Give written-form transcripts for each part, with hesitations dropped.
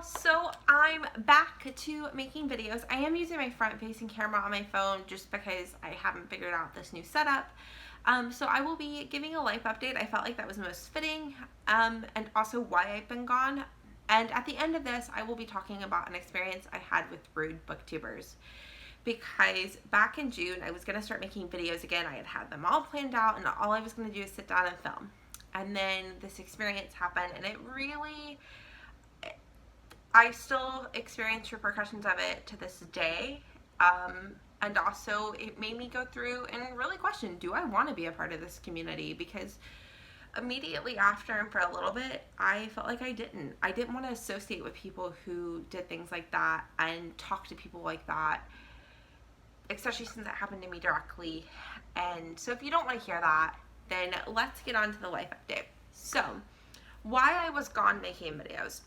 So I'm back to making videos. I am using my front-facing camera on my phone just because I haven't figured out this new setup. So I will be giving a life update. I felt like that was most fitting, and also why I've been gone. And at the end of this, I will be talking about an experience I had with rude booktubers. Because back in June, I was going to start making videos again. I had them all planned out, and all I was going to do is sit down and film. And then this experience happened, and it really... I still experience repercussions of it to this day, and also it made me go through and really question, do I want to be a part of this community? Because immediately after and for a little bit, I felt like I didn't want to associate with people who did things like that and talk to people like that, especially since it happened to me directly. And so if you don't want to hear that, then let's get on to the life update. So why I was gone making videos.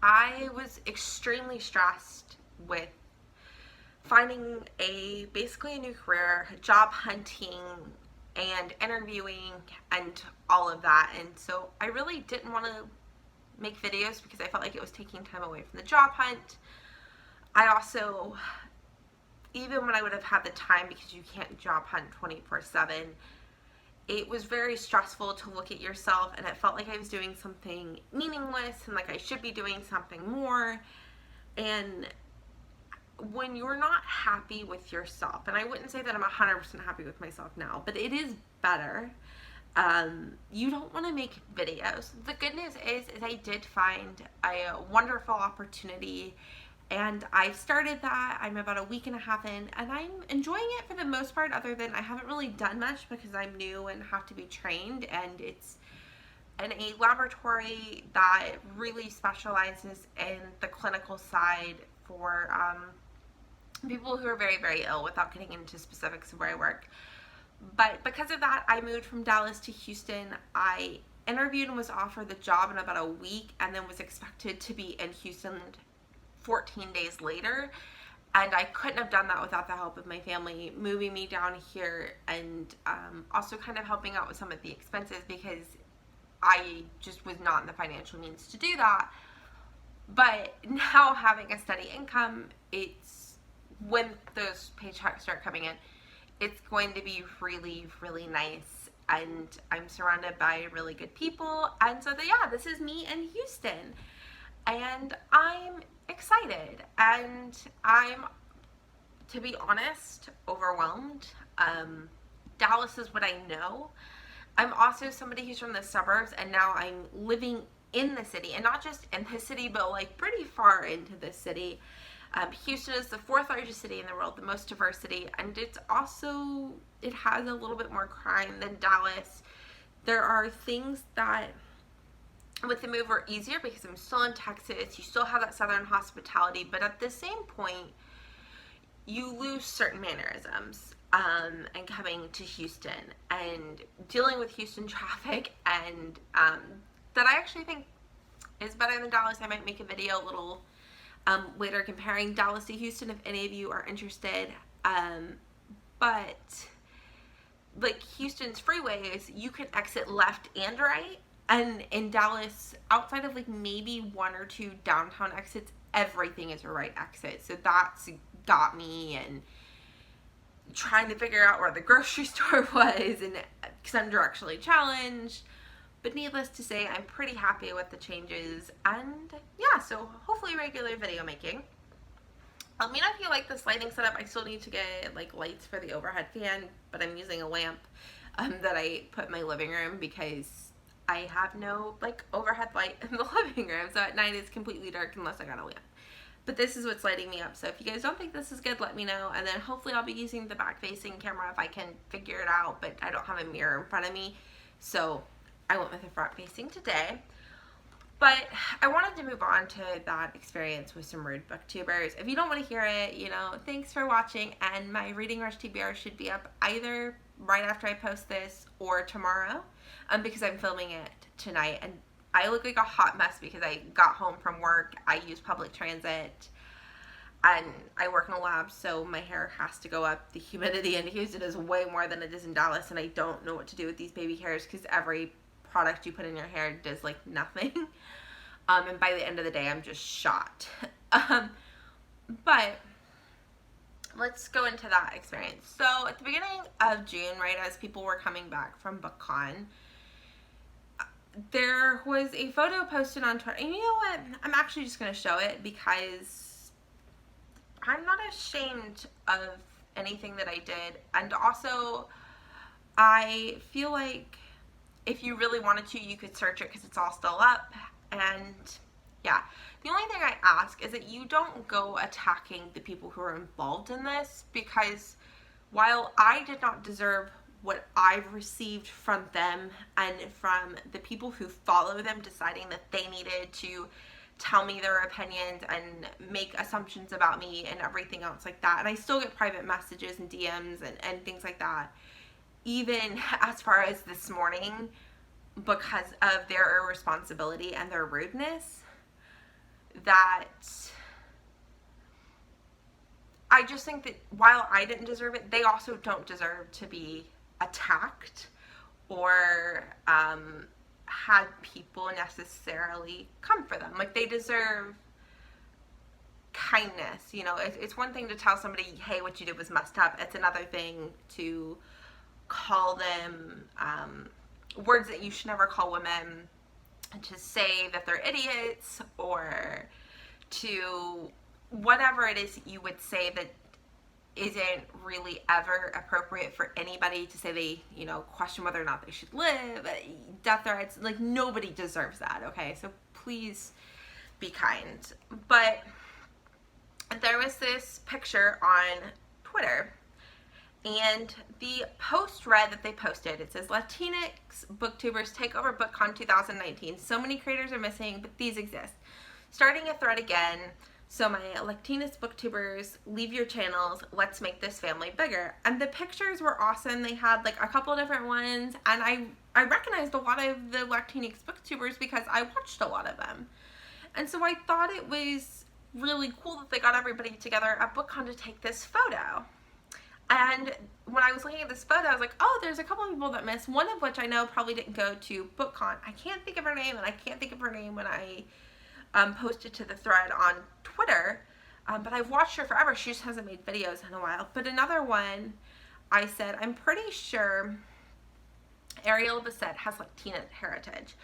I was extremely stressed with finding basically a new career, job hunting and interviewing and all of that. And so I really didn't want to make videos because I felt like it was taking time away from the job hunt. I also, even when I would have had the time, because you can't job hunt 24/7, it was very stressful to look at yourself, and it felt like I was doing something meaningless and like I should be doing something more. And when you're not happy with yourself, and I wouldn't say that I'm 100% happy with myself now, but it is better, you don't want to make videos. The good news is I did find a wonderful opportunity, and I've started that. I'm about a week and a half in, and I'm enjoying it for the most part, other than I haven't really done much because I'm new and have to be trained, and it's in a laboratory that really specializes in the clinical side for people who are very, very ill, without getting into specifics of where I work. But because of that, I moved from Dallas to Houston. I interviewed and was offered the job in about a week, and then was expected to be in Houston 14 days later, and I couldn't have done that without the help of my family moving me down here, and also kind of helping out with some of the expenses, because I just was not in the financial means to do that. But now, having a steady income, it's when those paychecks start coming in, it's going to be really, really nice, and I'm surrounded by really good people. And so yeah, this is me in Houston, and I'm excited, and I'm, to be honest, overwhelmed. Dallas is what I know. I'm also somebody who's from the suburbs, and now I'm living in the city, and not just in the city, but like pretty far into the city. Houston is the 4th largest city in the world, the most diverse city, and it has a little bit more crime than Dallas. There are things that with the move were easier because I'm still in Texas. You still have that southern hospitality, but at the same point, you lose certain mannerisms. And coming to Houston and dealing with Houston traffic, and that I actually think is better than Dallas. I might make a video a little later comparing Dallas to Houston if any of you are interested. But like Houston's freeways, you can exit left and right. And in Dallas, outside of like maybe 1 or 2 downtown exits, everything is a right exit. So that's got me and trying to figure out where the grocery store was, and because I'm directionally challenged. But needless to say, I'm pretty happy with the changes, and yeah, so hopefully regular video making. Let me know if you like this lighting setup. I still need to get like lights for the overhead fan, but I'm using a lamp that I put in my living room because I have no like overhead light in the living room, so at night it's completely dark unless I got a lamp. But this is what's lighting me up, so if you guys don't think this is good, let me know, and then hopefully I'll be using the back-facing camera if I can figure it out, but I don't have a mirror in front of me, so I went with the front-facing today. But I wanted to move on to that experience with some rude booktubers. If you don't want to hear it, you know, thanks for watching, and my Reading Rush TBR should be up either right after I post this or tomorrow, because I'm filming it tonight, and I look like a hot mess because I got home from work, I use public transit, and I work in a lab, so my hair has to go up. The humidity in Houston is way more than it is in Dallas, and I don't know what to do with these baby hairs because every product you put in your hair does like nothing. And by the end of the day, I'm just shot. But let's go into that experience. So at the beginning of June, right, as people were coming back from BookCon, there was a photo posted on Twitter. And you know what? I'm actually just going to show it because I'm not ashamed of anything that I did. And also, I feel like if you really wanted to, you could search it because it's all still up. And yeah, the only thing I ask is that you don't go attacking the people who are involved in this, because while I did not deserve what I've received from them and from the people who follow them deciding that they needed to tell me their opinions and make assumptions about me and everything else like that, and I still get private messages and DMs and things like that, even as far as this morning, because of their irresponsibility and their rudeness, that I just think that while I didn't deserve it, they also don't deserve to be attacked or had people necessarily come for them. Like, they deserve kindness. You know, it's one thing to tell somebody, hey, what you did was messed up. It's another thing to call them words that you should never call women, to say that they're idiots, or to whatever it is you would say that isn't really ever appropriate for anybody to say. They, you know, question whether or not they should live, death threats. Like, nobody deserves that, okay? So please be kind. But there was this picture on Twitter, and the post read that they posted, it says, Latinx booktubers take over BookCon 2019. So many creators are missing, but these exist. Starting a thread again. So my Latinx booktubers, leave your channels. Let's make this family bigger. And the pictures were awesome. They had like a couple of different ones. And I recognized a lot of the Latinx booktubers because I watched a lot of them. And so I thought it was really cool that they got everybody together at BookCon to take this photo. And when I was looking at this photo, I was like, oh, there's a couple of people that missed. One of which I know probably didn't go to BookCon. I can't think of her name, and I can't think of her name when I posted to the thread on Twitter, but I've watched her forever. She just hasn't made videos in a while. But another one, I said, I'm pretty sure Ariel Bissett has Latina heritage,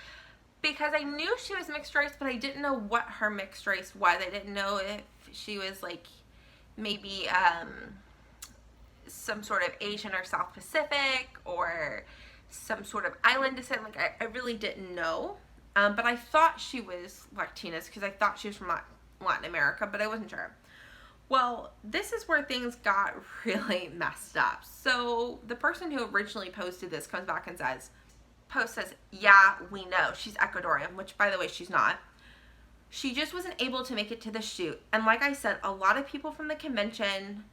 because I knew she was mixed race, but I didn't know what her mixed race was. I didn't know if she was like maybe some sort of Asian or South Pacific or some sort of island descent. Like, I really didn't know. But I thought she was Latinx because I thought she was from Latin America, but I wasn't sure. Well, this is where things got really messed up. So the person who originally posted this comes back and says, yeah, we know she's Ecuadorian, which, by the way, she's not. She just wasn't able to make it to the shoot. And like I said, a lot of people from the convention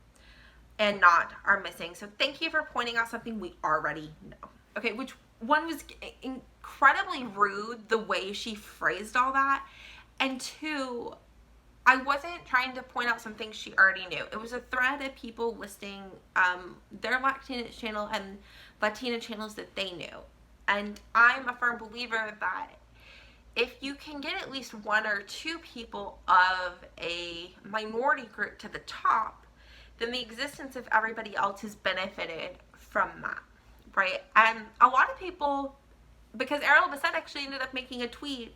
and not are missing. So thank you for pointing out something we already know. Okay, which one was incredibly rude, the way she phrased all that. And two, I wasn't trying to point out something she already knew. It was a thread of people listing their Latinx channel and Latina channels that they knew. And I'm a firm believer that if you can get at least one or two people of a minority group to the top, then the existence of everybody else has benefited from that, right? And a lot of people, because Ariel Bissett actually ended up making a tweet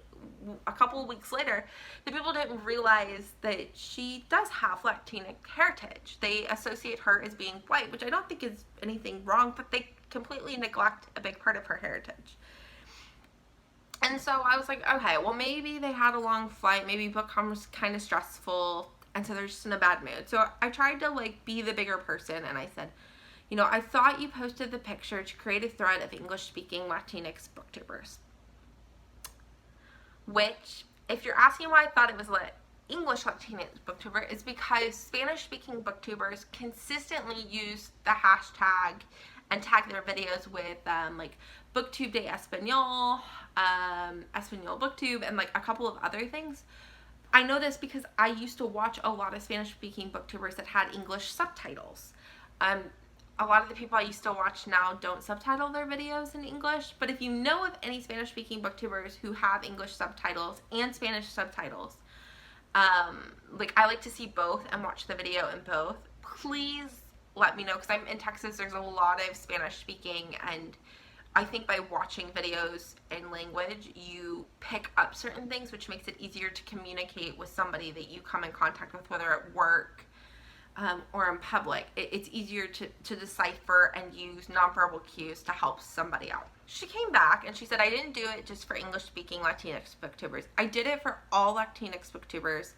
a couple of weeks later, the people didn't realize that she does have Latina heritage. They associate her as being white, which I don't think is anything wrong, but they completely neglect a big part of her heritage. And so I was like, okay, well, maybe they had a long flight, maybe BookCon was kind of stressful, and so they're just in a bad mood. So I tried to like be the bigger person, and I said, you know, I thought you posted the picture to create a thread of English-speaking Latinx booktubers. Which, if you're asking why I thought it was English Latinx booktuber, is because Spanish-speaking booktubers consistently use the hashtag and tag their videos with like Booktube de Español, Español Booktube, and like a couple of other things. I know this because I used to watch a lot of Spanish-speaking booktubers that had English subtitles. a lot of the people I used to watch now don't subtitle their videos in English, but if you know of any Spanish-speaking booktubers who have English subtitles and Spanish subtitles, like I like to see both and watch the video in both, please let me know, because I'm in Texas. There's a lot of Spanish-speaking, and I think by watching videos in language, you pick up certain things, which makes it easier to communicate with somebody that you come in contact with, whether at work or in public. It's easier to decipher and use nonverbal cues to help somebody out. She came back and she said, I didn't do it just for English-speaking Latinx booktubers. I did it for all Latinx booktubers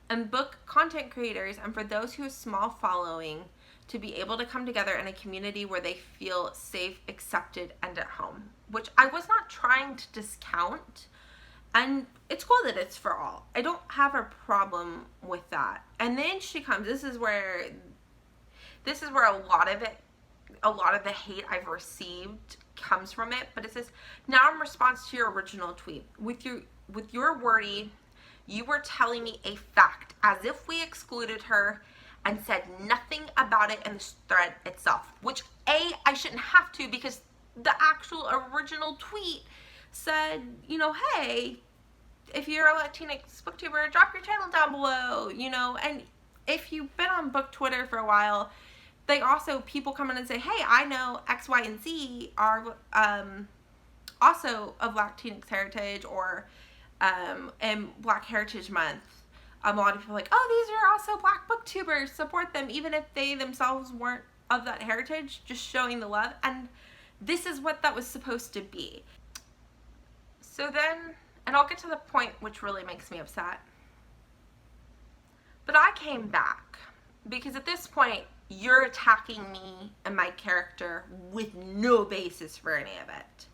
and book content creators, and for those who have small following, to be able to come together in a community where they feel safe, accepted, and at home, which I was not trying to discount. And it's cool that it's for all. I don't have a problem with that. And then she comes, this is where a lot of the hate I've received comes from it. But it says, now in response to your original tweet, with your wordy, you were telling me a fact as if we excluded her and said nothing about it in the thread itself, which I shouldn't have to, because the actual original tweet said, you know, hey, if you're a Latinx booktuber, drop your channel down below, you know. And if you've been on book Twitter for a while, they also, people come in and say, hey, I know X, Y, and Z are also of Latinx heritage, or in Black Heritage Month. A lot of people are like, oh, these are also Black booktubers, support them, even if they themselves weren't of that heritage, just showing the love. And this is what that was supposed to be. So then, and I'll get to the point which really makes me upset, but I came back because at this point you're attacking me and my character with no basis for any of it.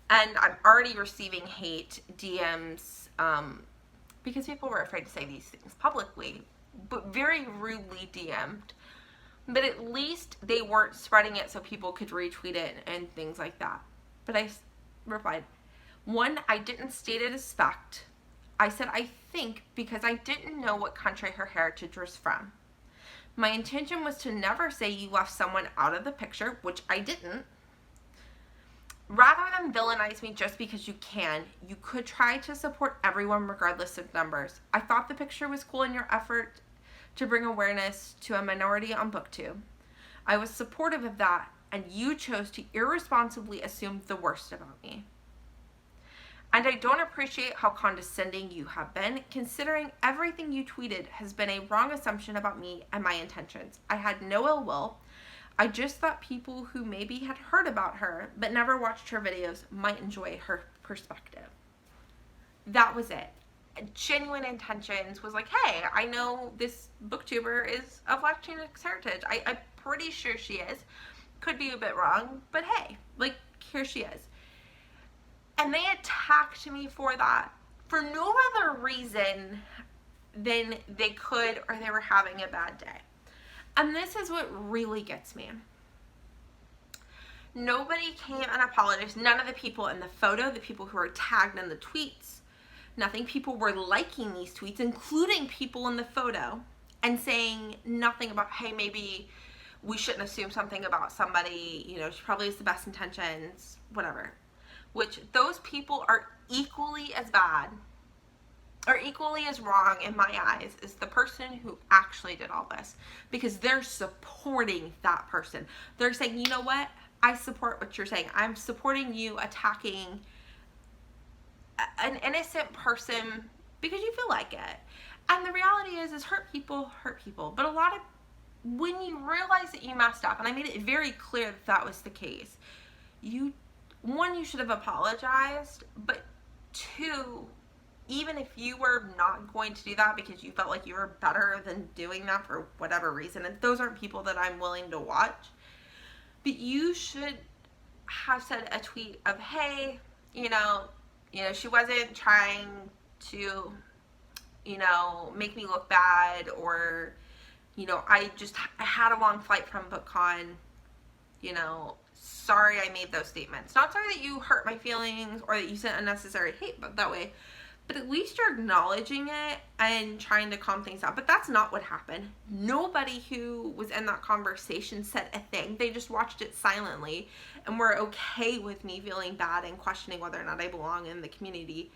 And I'm already receiving hate DMs because people were afraid to say these things publicly, but very rudely DM'd. But at least they weren't spreading it so people could retweet it and things like that. But I replied, one, I didn't state it as fact. I said I think because I didn't know what country her heritage was from. My intention was to never say you left someone out of the picture, which I didn't. Rather than villainize me just because you can, you could try to support everyone regardless of numbers. I thought the picture was cool in your effort to bring awareness to a minority on Booktube. I was supportive of that, and you chose to irresponsibly assume the worst about me. And I don't appreciate how condescending you have been, considering everything you tweeted has been a wrong assumption about me and my intentions. I had no ill will. I just thought people who maybe had heard about her but never watched her videos might enjoy her perspective. That was it. Genuine intentions was like, hey, I know this booktuber is of Latinx heritage. I'm pretty sure she is. Could be a bit wrong, but hey, like, here she is. And they attacked me for that for no other reason than they could or they were having a bad day. And this is what really gets me. Nobody came and apologized. None of the people in the photo, the people who were tagged in the tweets, nothing. People were liking these tweets, including people in the photo, and saying nothing about, hey, maybe we shouldn't assume something about somebody, you know, she probably has the best intentions, whatever. Which those people are equally as bad or equally as wrong in my eyes as the person who actually did all this, because they're supporting that person. They're saying, you know what? I support what you're saying. I'm supporting you attacking an innocent person because you feel like it. And the reality is hurt people hurt people. But a lot of, when you realize that you messed up, and I made it very clear that that was the case, you should have apologized, but two, even if you were not going to do that because you felt like you were better than doing that for whatever reason, and those aren't people that I'm willing to watch, but you should have said a tweet of, hey, you know, she wasn't trying to, make me look bad, or, I had a long flight from BookCon, sorry I made those statements. Not sorry that you hurt my feelings or that you sent unnecessary hate, but that way. but at least you're acknowledging it and trying to calm things down. But that's not what happened. Nobody who was in that conversation said a thing. They just watched it silently and were okay with me feeling bad and questioning whether or not I belong in the community.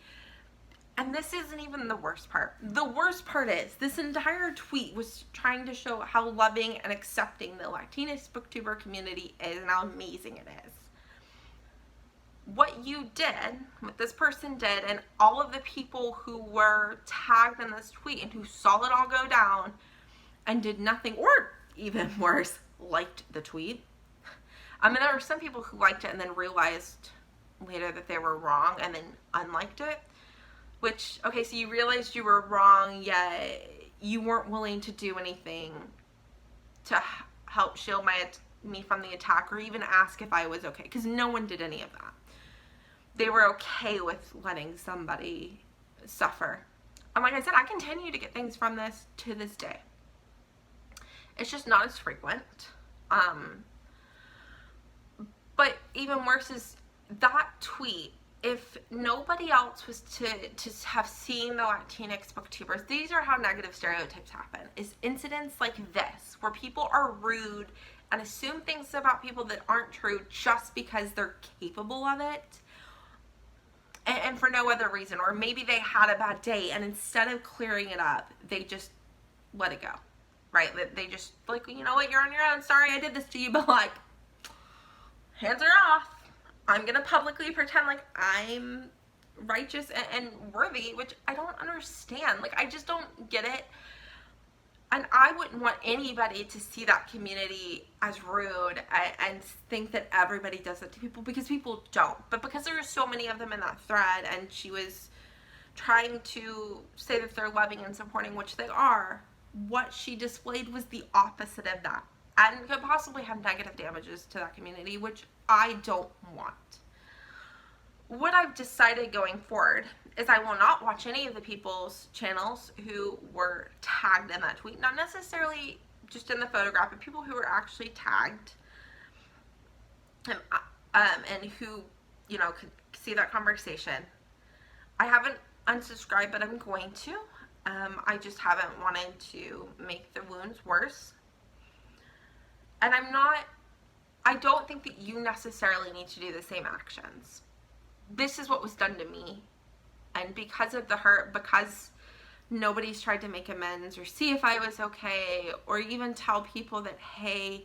And this isn't even the worst part. The worst part is this entire tweet was trying to show how loving and accepting the Latinx booktuber community is and how amazing it is. What you did, what this person did, and all of the people who were tagged in this tweet and who saw it all go down and did nothing, or even worse, liked the tweet. I mean, there were some people who liked it and then realized later that they were wrong and then unliked it. Which, okay, so you realized you were wrong, yet you weren't willing to do anything to help shield me from the attack or even ask if I was okay, because no one did any of that. They were okay with letting somebody suffer. And like I said, I continue to get things from this to this day. It's just not as frequent. But even worse is that tweet, if nobody else was to have seen the Latinx booktubers, these are how negative stereotypes happen, is incidents like this, where people are rude and assume things about people that aren't true just because they're capable of it. And for no other reason, or maybe they had a bad day and instead of clearing it up, they just let it go, right? They just like, you know what, you're on your own, sorry I did this to you, but like, hands are off. I'm gonna publicly pretend like I'm righteous and worthy, which I don't understand. Like, I just don't get it. And I wouldn't want anybody to see that community as rude and think that everybody does it to people, because people don't. But because there are so many of them in that thread, and she was trying to say that they're loving and supporting, which they are, what she displayed was the opposite of that. And could possibly have negative damages to that community, which I don't want. What I've decided going forward is I will not watch any of the people's channels who were tagged in that tweet. Not necessarily just in the photograph, but people who were actually tagged and who, you know, could see that conversation. I haven't unsubscribed, but I'm going to. I just haven't wanted to make the wounds worse. And I don't think that you necessarily need to do the same actions. This is what was done to me. And because of the hurt, because nobody's tried to make amends or see if I was okay, or even tell people that, hey,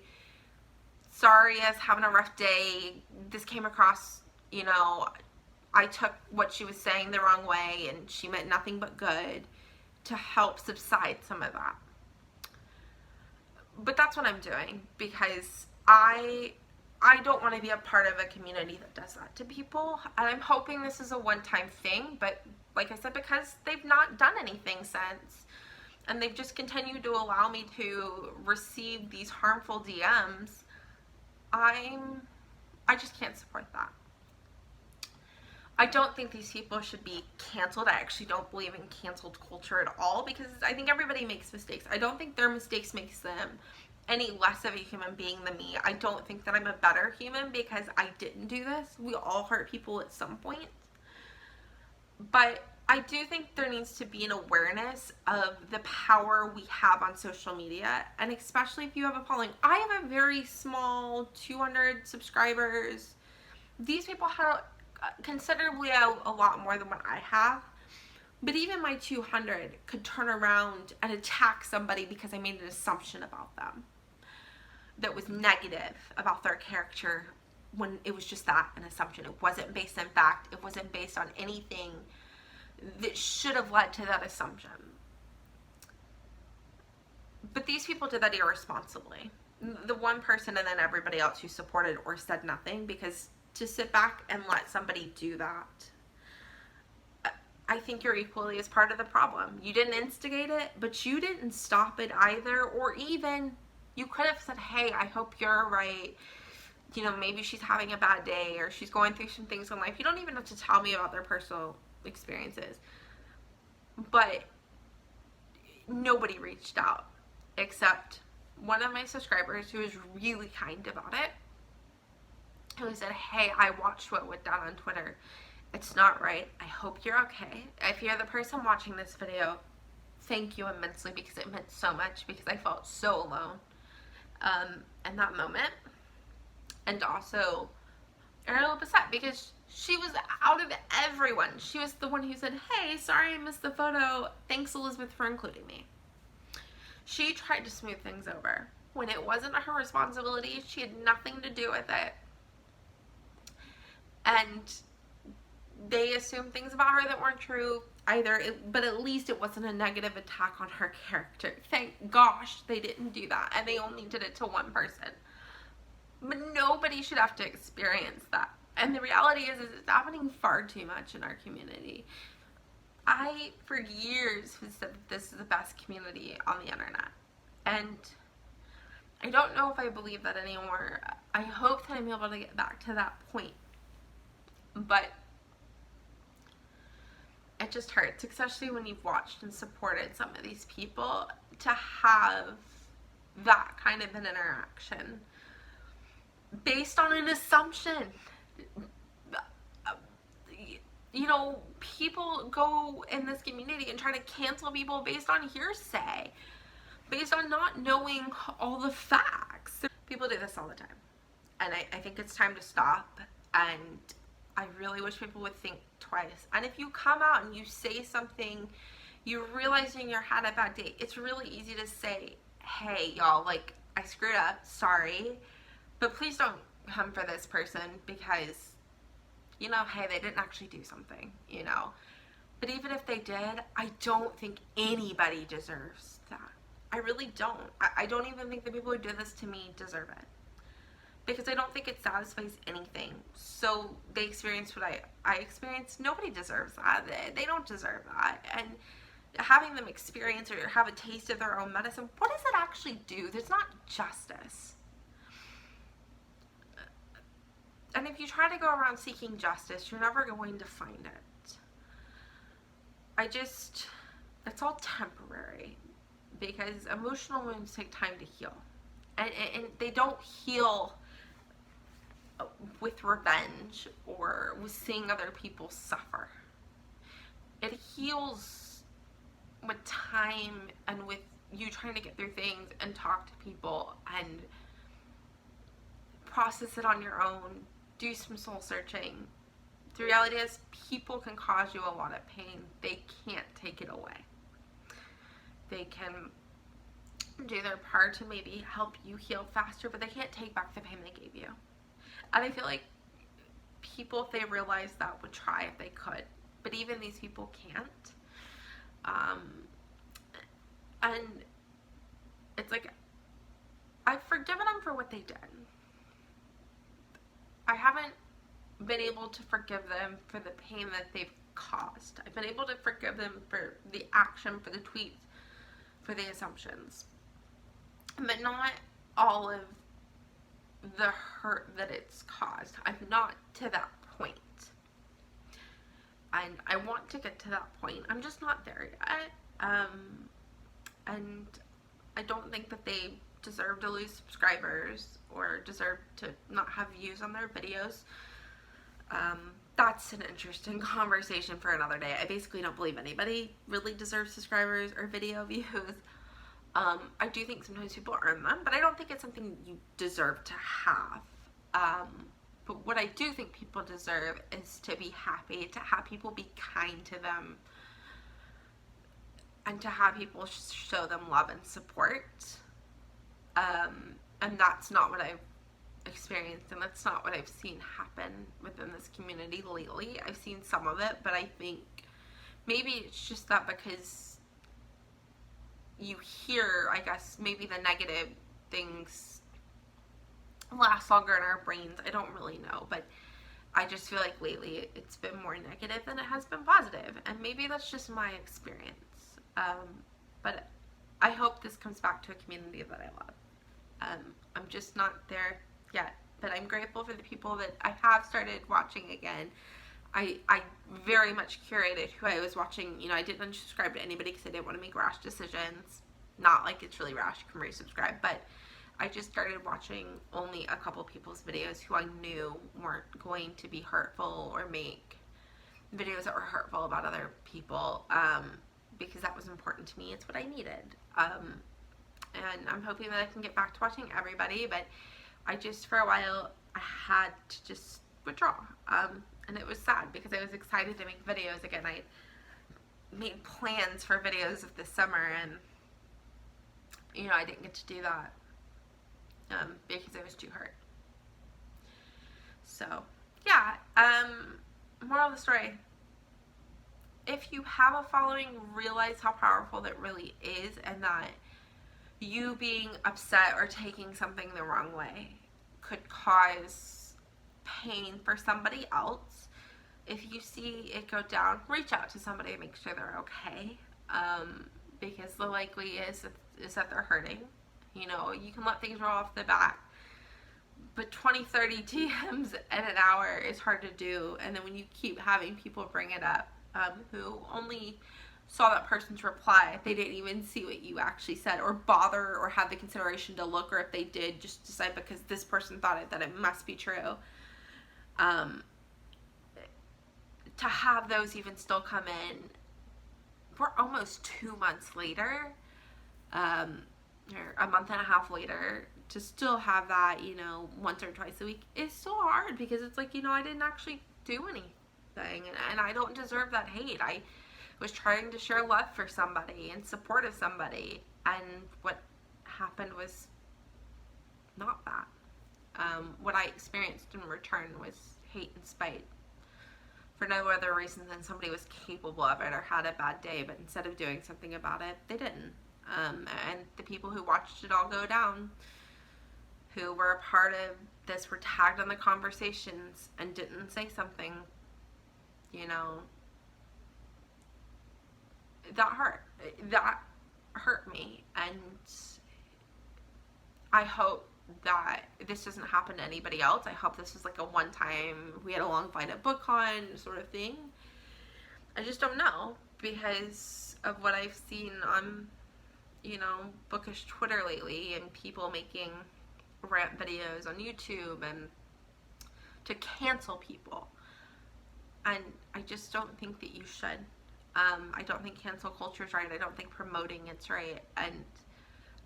sorry, I was having a rough day. This came across, you know, I took what she was saying the wrong way and she meant nothing but good, to help subside some of that. But that's what I'm doing, because I don't want to be a part of a community that does that to people. And I'm hoping this is a one-time thing, but like I said, because they've not done anything since, and they've just continued to allow me to receive these harmful DMs, I just can't support that. I don't think these people should be canceled. I actually don't believe in canceled culture at all, because I think everybody makes mistakes. I don't think their mistakes makes them any less of a human being than me. I don't think that I'm a better human because I didn't do this. We all hurt people at some point. But I do think there needs to be an awareness of the power we have on social media, and especially if you have a following. I have a very small 200 subscribers. These people have considerably a lot more than what I have. But even my 200 could turn around and attack somebody because I made an assumption about them that was negative about their character, when it was just that, an assumption. It wasn't based on fact. It wasn't based on anything that should have led to that assumption. But these people did that irresponsibly. The one person and then everybody else who supported or said nothing, because to sit back and let somebody do that, I think you're equally as part of the problem. You didn't instigate it, but you didn't stop it either. Or even, you could have said, hey, I hope you're right. You know, maybe she's having a bad day or she's going through some things in life. You don't even have to tell me about their personal experiences. But nobody reached out except one of my subscribers who was really kind about it, who said, hey, I watched what went down on Twitter, It's not right. I hope you're okay. If you're the person watching this video, thank you immensely, because it meant so much, because I felt so alone in that moment. And also, a little upset because she was out of everyone. She was the one who said, hey, sorry I missed the photo. Thanks, Elizabeth, for including me. She tried to smooth things over when it wasn't her responsibility. She had nothing to do with it. And they assumed things about her that weren't true either, but at least it wasn't a negative attack on her character. Thank gosh they didn't do that, and they only did it to one person. But nobody should have to experience that. And the reality is it's happening far too much in our community. I, for years, have said that this is the best community on the internet. And I don't know if I believe that anymore. I hope that I'm able to get back to that point. But it just hurts, especially when you've watched and supported some of these people, to have that kind of an interaction based on an assumption. You know, people go in this community and try to cancel people based on hearsay, based on not knowing all the facts. People do this all the time, and I think it's time to stop. And I really wish people would think twice. And if you come out and you say something, you're realizing you had a bad day, it's really easy to say, hey, y'all, like, I screwed up, sorry, but please don't come for this person, because, you know, hey, they didn't actually do something, you know. But even if they did, I don't think anybody deserves that. I really don't. I don't even think the people who did this to me deserve it, because I don't think it satisfies anything. So they experienced what I experienced. Nobody deserves that. They don't deserve that. And having them experience or have a taste of their own medicine, what does it actually do? There's not justice. And if you try to go around seeking justice, you're never going to find it. It's all temporary, because emotional wounds take time to heal. And they don't heal with revenge or with seeing other people suffer. It heals with time and with you trying to get through things and talk to people and process it on your own, do some soul searching. The reality is, people can cause you a lot of pain. They can't take it away. They can do their part to maybe help you heal faster, but they can't take back the pain they gave you. And I feel like people, if they realize that, would try if they could. But even these people can't. And it's like, I've forgiven them for what they did. I haven't been able to forgive them for the pain that they've caused. I've been able to forgive them for the action, for the tweets, for the assumptions. But not all of the hurt that it's caused. I'm not to that point. And I want to get to that point. I'm just not there yet. And I don't think that they deserve to lose subscribers or deserve to not have views on their videos. That's an interesting conversation for another day. I basically don't believe anybody really deserves subscribers or video views. I do think sometimes people earn them, but I don't think it's something you deserve to have. But what I do think people deserve is to be happy, to have people be kind to them, and to have people show them love and support. And that's not what I've experienced, and that's not what I've seen happen within this community lately. I've seen some of it, but I think maybe it's just that because you hear, I guess, maybe the negative things last longer in our brains. I don't really know, but I just feel like lately it's been more negative than it has been positive, and maybe that's just my experience. But I hope this comes back to a community that I love. I'm just not there yet, but I'm grateful for the people that I have started watching again. I very much curated who I was watching. You know, I didn't unsubscribe to anybody because I didn't want to make rash decisions. Not like it's really rash, you can resubscribe, but I just started watching only a couple people's videos who I knew weren't going to be hurtful or make videos that were hurtful about other people, because that was important to me. It's what I needed. And I'm hoping that I can get back to watching everybody, but I just, for a while, I had to just withdraw. And it was sad because I was excited to make videos again. I made plans for videos of this summer, and I didn't get to do that because I was too hurt. So yeah, moral of the story: if you have a following, realize how powerful that really is, and that you being upset or taking something the wrong way could cause pain for somebody else. If you see it go down, reach out to somebody and make sure they're okay, because the likely is that they're hurting. You can let things roll off the bat, but 20, 30 DMs in an hour is hard to do. And then when you keep having people bring it up, who only saw that person's reply, they didn't even see what you actually said, or bother, or have the consideration to look, or if they did, just decide because this person thought it, that it must be true. To have those even still come in, we're almost 2 months later, or a month and a half later, to still have that, once or twice a week is still hard, because it's like, I didn't actually do anything, and I don't deserve that hate. I was trying to share love for somebody and support of somebody, and what happened was not that. What I experienced in return was hate and spite, for no other reason than somebody was capable of it or had a bad day, but instead of doing something about it, they didn't. And the people who watched it all go down, who were a part of this, were tagged on the conversations and didn't say something, that hurt. That hurt me, and I hope that this doesn't happen to anybody else. I hope this was like a one-time, we had a long fight at BookCon sort of thing. I just don't know, because of what I've seen on, bookish Twitter lately, and people making rant videos on YouTube and to cancel people. And I just don't think that you should. I don't think cancel culture is right. I don't think promoting it's right. And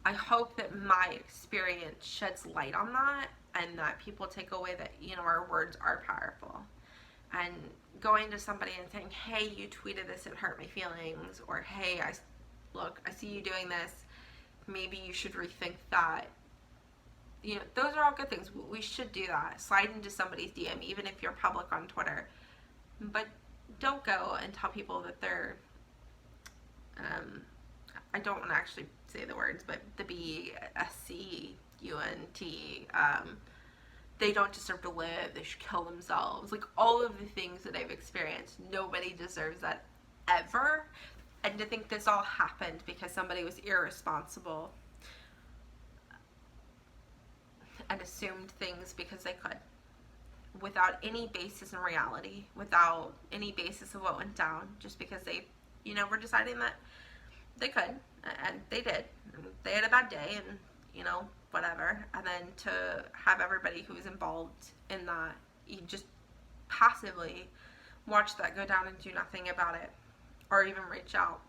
I hope that my experience sheds light on that, and that people take away that, our words are powerful. And going to somebody and saying, hey, you tweeted this, it hurt my feelings, or hey, I see you doing this, maybe you should rethink that. Those are all good things. We should do that. Slide into somebody's DM, even if you're public on Twitter. But don't go and tell people that they're, I don't want to actually say the words, but the BSCUNT, they don't deserve to live, they should kill themselves. Like, all of the things that I've experienced, nobody deserves that ever. And to think this all happened because somebody was irresponsible and assumed things because they could, without any basis in reality, without any basis of what went down, just because they, were deciding that they could, and they did. They had a bad day, and, whatever. And then to have everybody who was involved in that, you just passively watch that go down and do nothing about it, or even reach out.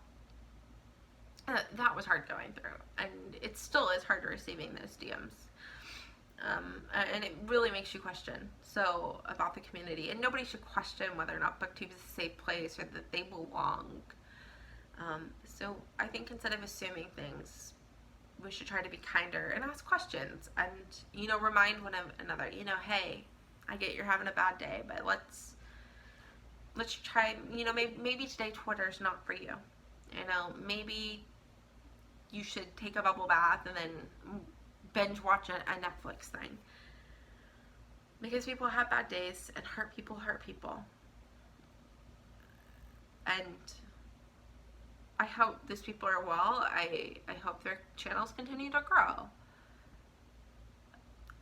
That was hard going through, and it still is hard receiving those DMs. And it really makes you question about the community, and nobody should question whether or not Booktube is a safe place or that they belong. So I think instead of assuming things, we should try to be kinder and ask questions, and remind one another, hey, I get you're having a bad day, but let's try, maybe today Twitter's not for you. Maybe you should take a bubble bath and then binge watch a Netflix thing. Because people have bad days, and hurt people. And I hope these people are well. I hope their channels continue to grow.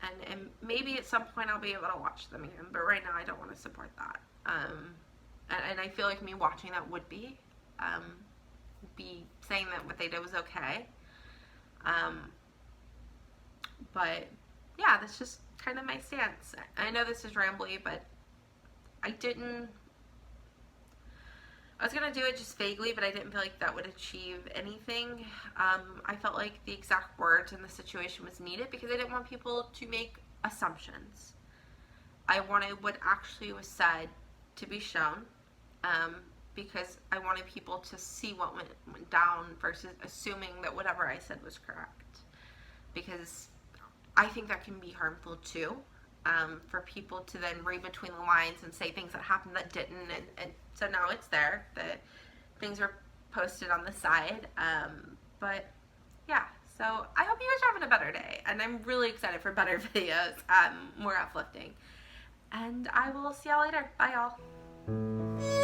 And maybe at some point I'll be able to watch them again, but right now I don't want to support that. And I feel like me watching that would be saying that what they did was okay. But yeah, that's just kind of my stance. I know this is rambly, but I didn't I was going to do it just vaguely, but I didn't feel like that would achieve anything. I felt like the exact words in the situation was needed because I didn't want people to make assumptions. I wanted what actually was said to be shown, because I wanted people to see what went down versus assuming that whatever I said was correct. Because I think that can be harmful too, for people to then read between the lines and say things that happened that didn't, and so now it's there. The things are posted on the side, but yeah, so I hope you guys are having a better day, and I'm really excited for better videos, more uplifting, and I will see y'all later. Bye, y'all.